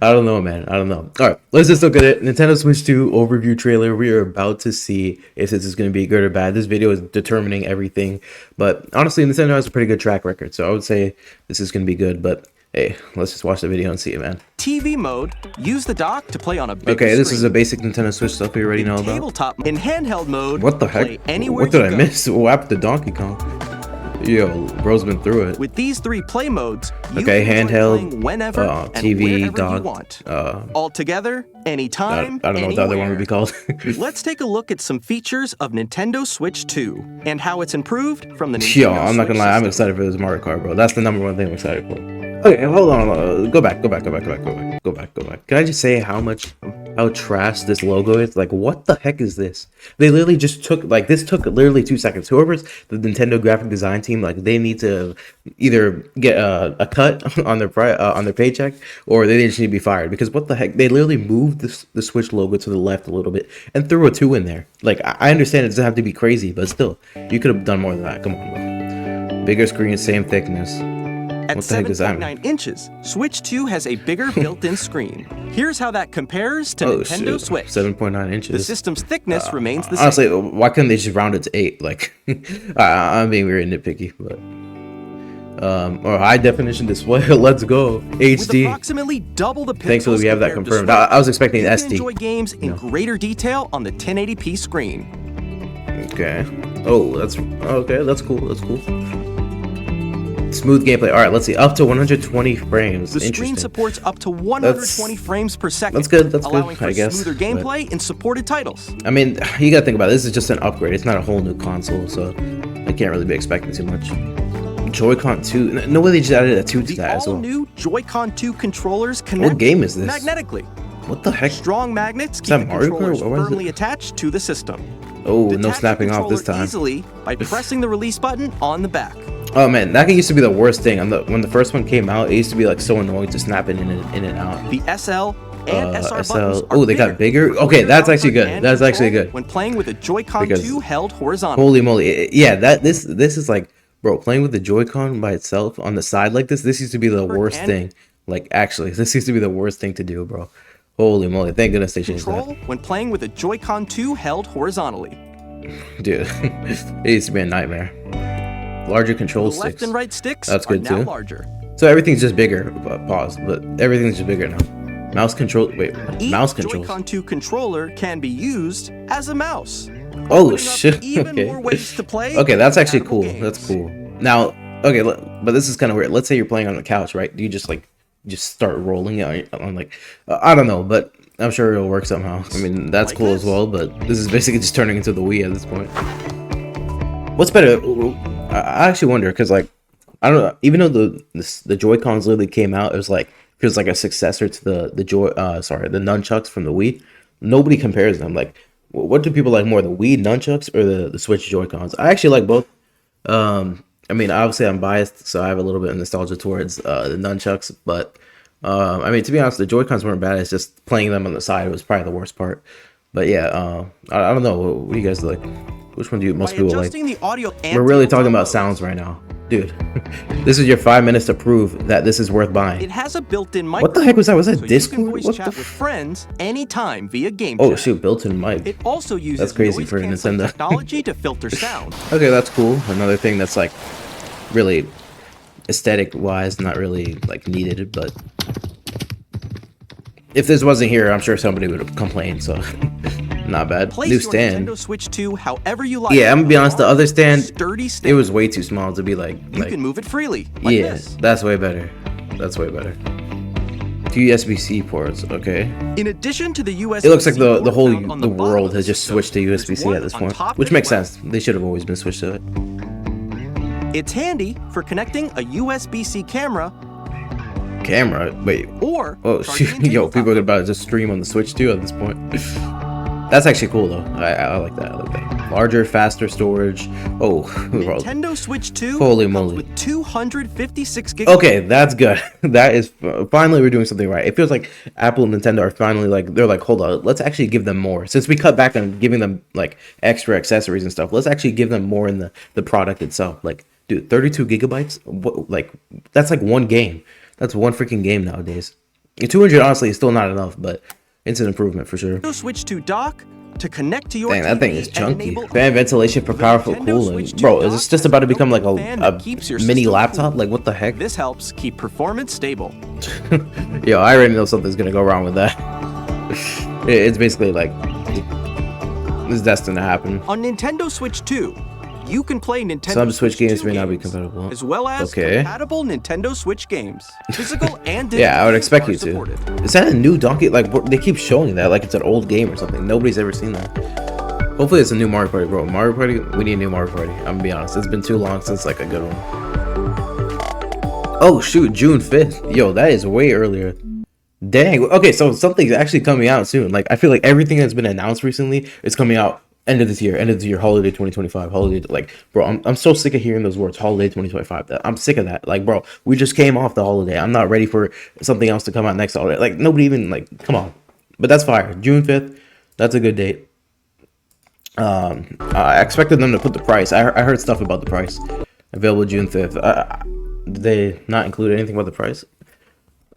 I don't know, man. I don't know. All right, let's just look at it. Nintendo Switch 2 overview trailer. We are about to see if this is going to be good or bad. This video is determining everything. But honestly, Nintendo has a pretty good track record, so I would say this is going to be good. But hey, let's just watch the video and see it, man. TV mode, use the dock to play on a big Okay, this screen. is a basic Nintendo Switch stuff we already know about. Tabletop in handheld mode. What the heck? Play anywhere What did you I go. miss? What happened to Donkey Kong? Yo, bro's been through it. With these three play modes, you Okay, can enjoy handheld, playing whenever and TV, wherever dock, you want. All together, anytime, I don't know what the other one would be called. Let's take a look at some features of Nintendo Switch 2 and how it's improved from the Nintendo Yo, I'm not Switch gonna lie, I'm system. excited for this Mario Kart, bro. That's the number one thing I'm excited for. Okay, hold on. Go back. Can I just say how trash this logo is? Like, what the heck is this? They literally just took, like, this took literally 2 seconds. Whoever's the Nintendo graphic design team, like, they need to either get a cut on their paycheck, or they just need to be fired. Because what the heck? They literally moved the Switch logo to the left a little bit and threw a 2 in there. Like, I understand it doesn't have to be crazy, but still, you could have done more than that. Come on, bro. Bigger screen, same thickness. At What the heck does that mean? 7.9 inches, Switch 2 has a bigger built-in screen. Here's how that compares to Nintendo Switch. 7.9 inches. The system's thickness remains the Honestly, same. why couldn't they just round it to 8? Like, I'm being very nitpicky, but or high definition display. Let's go With HD. approximately double the pixels Thankfully, we have that compared to confirmed. Switch, I was expecting you can SD. enjoy games in greater detail on the 1080p screen. Okay. Oh, that's okay. That's cool. That's cool. Smooth gameplay. All right, let's see. Up to 120 frames. The screen Interesting. supports up to 120 frames per second. That's good, that's good, allowing for I guess, smoother gameplay in supported titles. I mean, you gotta think about it. This is just an upgrade. It's not a whole new console, so I can't really be expecting too much. Joy-Con 2. No way they just added a 2 to The that as well. all-new Joy-Con 2 controllers connect What game is this? magnetically. What the heck? Strong magnets keep that the Mario Kart? controllers Or what is it? firmly attached to the system. Oh, no Detach the snapping off this controller time. easily by pressing the release button on the back. Oh man, that used to be the worst thing. When the first one came out, it used to be like so annoying to snap it in and out. The SL and SR buttons are Oh, they got bigger? Okay, that's actually good. and That's actually control good. When playing with a Joy-Con Because- 2 held horizontally. Holy moly. Yeah, this is like, bro, playing with the Joy-Con by itself on the side like this used to be the worst and- thing. Like, actually, this used to be the worst thing to do, bro. Holy moly. Thank goodness they changed Control when playing with a Joy-Con 2 held horizontally. that. Dude, it used to be a nightmare. Larger control The sticks. left and right sticks That's good are now too. larger. So everything's just bigger. Pause. But everything's just bigger now. Mouse control. Wait, Each mouse controls. Joy-Con 2 controller can be used as a mouse. Oh opening up shit. Even Okay. more ways to play. Okay, that's actually compatible cool. games. That's cool. Now, okay, but this is kind of weird. Let's say you're playing on the couch, right? Do you just like start rolling it on like I don't know, but I'm sure it'll work somehow. I mean, that's Like cool as this. well, but this is basically just turning into the Wii at this point. What's better? I actually wonder because like I don't know. Even though the Joy-Cons literally came out, it was like feels like a successor to the the nunchucks from the Wii. Nobody compares them. Like, what do people like more, the Wii nunchucks or the Switch Joy-Cons? I actually like both. I mean, obviously I'm biased, so I have a little bit of nostalgia towards the nunchucks. But I mean, to be honest, the Joy-Cons weren't bad. It's just playing them on the side was probably the worst part. But yeah, I don't know. What do you guys like? Which one do most By people like? adjusting the audio and We're really talking tabletop about modes, sounds right now, dude. This is your 5 minutes to prove that this is worth buying. It has a built-in mic. What the heck was that? Was that so Discord? You can voice What chat the with friends anytime via game Oh chat. shoot, built-in mic. It also uses That's crazy noise for canceling Nintendo. technology to filter sound. Okay, that's cool. Another thing that's like really aesthetic wise, not really like needed, but if this wasn't here, I'm sure somebody would have complained. So not bad. Place New your stand. Nintendo Switch 2 however you like. Yeah, I'm gonna be honest. The other stand, sturdy it stand. was way too small to be like. You can move it freely. Like Yeah, this. that's way better. That's way better. Two USB-C ports. Okay. In addition to the USB, It looks like the whole found on the bottom world of has the just system. switched to There's USB-C one at this on point, top which as makes well. sense. They should have always been switched to it. It's handy for connecting a USB-C camera Camera. Wait. or Oh charging shoot! in Yo, tabletop. people are about to just stream on the Switch too at this point. That's actually cool though. I like that. I like that. Larger, faster storage. Oh, bro. Nintendo Switch 2 Holy comes moly. with 256 gigabytes. Okay, that's good. That is finally we're doing something right. It feels like Apple and Nintendo are finally like they're like, hold on, let's actually give them more. Since we cut back on giving them like extra accessories and stuff, let's actually give them more in the product itself. Like, dude, 32 gigabytes. What, like that's like one game. That's one freaking game nowadays. 200 honestly is still not enough, but it's an improvement for sure. Nintendo Switch 2 dock to connect to your Dang, that thing is TV and chunky. enable Fan ventilation for powerful Nintendo cooling. Switch 2 Bro, is dock this just has about to a become like built-in fan that a keeps your mini system laptop? cool. Like, what the heck? This helps keep performance stable. Yo, I already know something's gonna go wrong with that. It's basically like, it's destined to happen. On Nintendo Switch 2, you can play Nintendo Some Switch games 2 may not be compatible. as well as compatible Nintendo Switch games, physical and digital. Yeah, I would expect you to. supported. Is that a new Donkey? Like, they keep showing that like it's an old game or something. Nobody's ever seen that. Hopefully it's a new Mario Party, bro. Mario Party, we need a new Mario Party. I'm gonna be honest. It's been too long since like a good one. Oh shoot, June 5th. Yo, that is way earlier. Dang. Okay, so something's actually coming out soon. Like, I feel like everything that's been announced recently is coming out end of this year, holiday 2025, holiday. Like, bro, I'm so sick of hearing those words, holiday 2025. I'm sick of that. Like, bro, we just came off the holiday. I'm not ready for something else to come out next holiday. Like, nobody even, like, come on. But that's fire. June 5th. That's a good date. I expected them to put the price. I heard stuff about the price. Available June 5th. Did they not include anything about the price?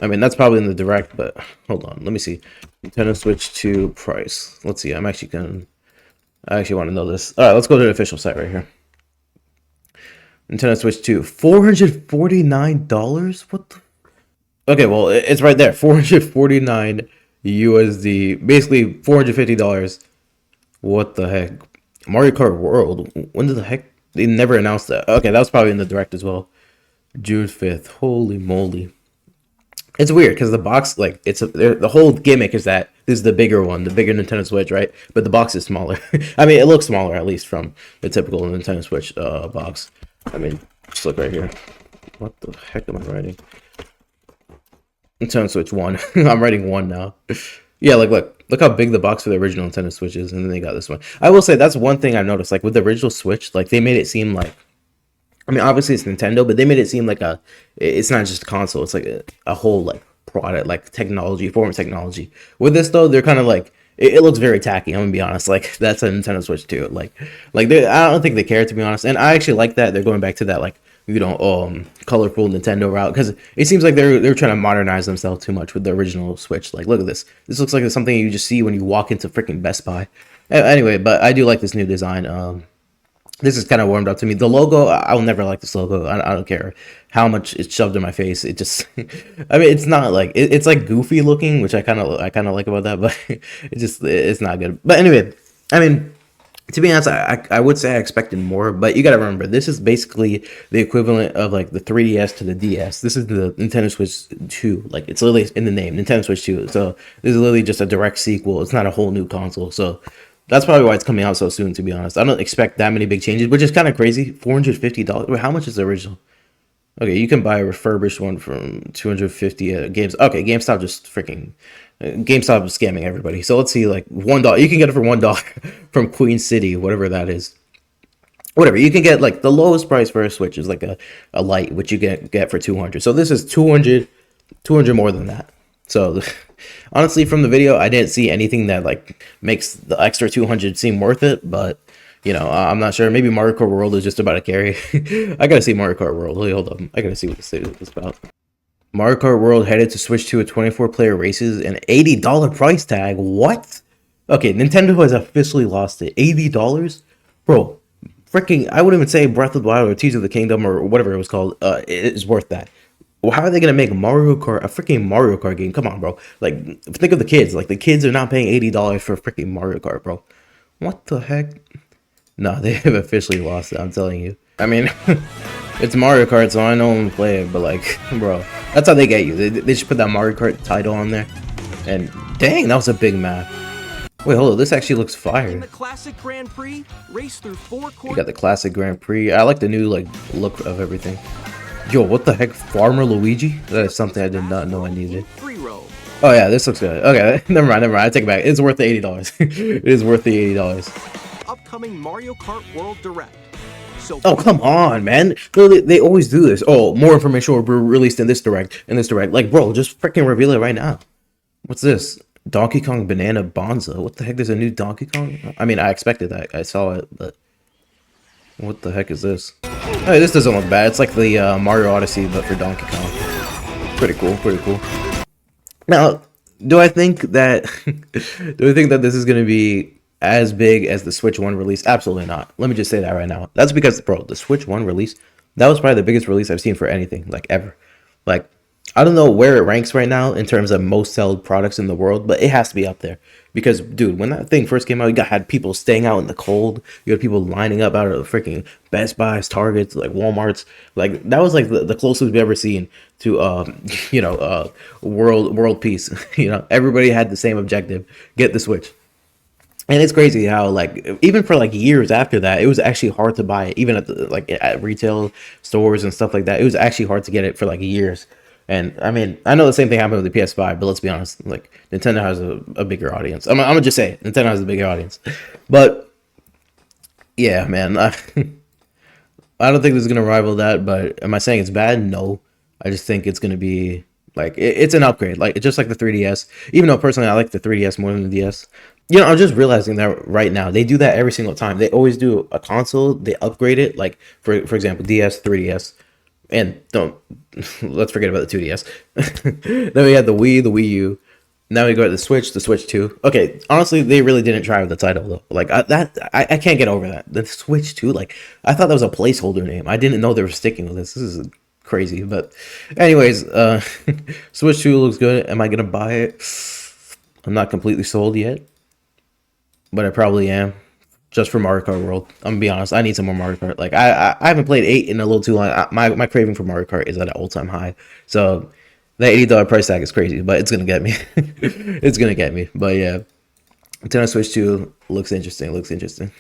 I mean, that's probably in the direct, but hold on. Let me see. Nintendo Switch 2 price. Let's see. I actually want to know this. All right, let's go to the official site right here. Nintendo Switch 2. $449? What the? Okay, well, it's right there. 449 USD. Basically, $450. What the heck? Mario Kart World. When did the heck? They never announced that. Okay, that was probably in the direct as well. June 5th. Holy moly. It's weird because the box, like, the whole gimmick is that this is the bigger one, the bigger Nintendo Switch, right? But the box is smaller. I mean, it looks smaller, at least, from the typical Nintendo Switch box. I mean, just look right here. What the heck am I writing? Nintendo Switch 1. I'm writing 1 now. Yeah, like, look how big the box for the original Nintendo Switch is, and then they got this one. I will say, that's one thing I've noticed. Like, with the original Switch, like, they made it seem like, I mean, obviously it's Nintendo, but they made it seem like it's not just a console. It's like a whole like product, like technology, form of technology. With this though, they're kind of like, it looks very tacky. I'm gonna be honest. Like, that's a Nintendo Switch too. Like I don't think they care, to be honest. And I actually like that they're going back to that, like, you know, colorful Nintendo route, because it seems like they're trying to modernize themselves too much with the original Switch. Like, look at this. This looks like it's something you just see when you walk into freaking Best Buy. Anyway, but I do like this new design. This is kind of warmed up to me. The logo, I'll never like this logo. I don't care how much it's shoved in my face. It just, I mean, it's not like, it's like goofy looking, which I kind of like about that, but it's not good. But anyway, I mean, to be honest, I would say I expected more, but you got to remember, this is basically the equivalent of like the 3DS to the DS. This is the Nintendo Switch 2. Like, it's literally in the name, Nintendo Switch 2. So this is literally just a direct sequel. It's not a whole new console. So that's probably why it's coming out so soon, to be honest. I don't expect that many big changes, which is kind of crazy. $450. Wait, how much is the original? Okay, you can buy a refurbished one from 250 at Games. Okay, GameStop just freaking... GameStop is scamming everybody. So let's see, like, $1. You can get it for $1 from Queen City, whatever that is. Whatever, you can get, like, the lowest price for a Switch is, like, a light, which you get for 200. So this is 200 more than that. So... honestly, from the video, I didn't see anything that like makes the extra 200 seem worth it, but you know, I'm not sure. Maybe Mario Kart World is just about to carry. I gotta see Mario Kart World. Hold up, I gotta see what this is about. Mario Kart World headed to switch to a 24-player races and $80 price tag. What? Okay, Nintendo has officially lost it. $80, bro. Freaking, I wouldn't even say Breath of the Wild or Tears of the Kingdom or whatever it was called. It is worth that. Well, how are they gonna make Mario Kart a freaking Mario Kart game? Come on, bro. Like, think of the kids. Like, the kids are not paying $80 for freaking Mario Kart, bro. What the heck? No, they have officially lost it. I'm telling you. I mean, it's Mario Kart, so I know I'm playing. But like, bro, that's how they get you. They just put that Mario Kart title on there, and dang, that was a big map. Wait, hold on. This actually looks fire. In the Classic Grand Prix, race through 4 courses. You got the Classic Grand Prix. I like the new like look of everything. Yo, what the heck? Farmer Luigi? That is something I did not know I needed. Oh yeah, this looks good. Okay, never mind. I take it back. It's worth the $80. It is worth the $80. Upcoming Mario Kart World Direct. So oh, come on, man. They always do this. Oh, more information will be released in this direct. Like, bro, just freaking reveal it right now. What's this? Donkey Kong Banana Bonza. What the heck? There's a new Donkey Kong? I mean, I expected that. I saw it, but... what the heck is this? Hey, this doesn't look bad. It's like the Mario Odyssey, but for Donkey Kong. Pretty cool, pretty cool. Now, do I think that do I think that this is going to be as big as the Switch One release? Absolutely not. Let me just say that right now. That's because, bro, the Switch One release, that was probably the biggest release I've seen for anything like ever. Like, I don't know where it ranks right now in terms of most sold products in the world, but it has to be up there. Because, dude, when that thing first came out, had people staying out in the cold. You had people lining up out of the freaking Best Buys, Targets, like Walmarts. Like that was like the closest we've ever seen to, world peace. Everybody had the same objective: get the Switch. And it's crazy how like even for like years after that, it was actually hard to buy it, even at at retail stores and stuff like that. It was actually hard to get it for like years. And I mean, I know the same thing happened with the PS5, but let's be honest, like Nintendo has a bigger audience. I'm gonna just say it, Nintendo has a bigger audience. But yeah, man, I don't think this is gonna rival that. But am I saying it's bad? No, I just think it's gonna be like it's an upgrade, like just like the 3DS. Even though personally I like the 3DS more than the DS. I'm just realizing that right now they do that every single time. They always do a console, they upgrade it. Like for example, DS, 3DS, and don't let's forget about the 2DS. Then we had the Wii, the Wii U. Now we go to the Switch 2. Okay, honestly, they really didn't try with the title though. Like I can't get over that. The Switch 2, like I thought that was a placeholder name. I didn't know they were sticking with this. This is crazy. But anyways, Switch 2 looks good. Am I gonna buy it? I'm not completely sold yet, but I probably am. Just for Mario Kart World, I'm gonna be honest. I need some more Mario Kart. Like I haven't played 8 in a little too long. My craving for Mario Kart is at an all time high. So that $80 price tag is crazy, but it's gonna get me. It's gonna get me. But yeah, Nintendo Switch 2 looks interesting. Looks interesting.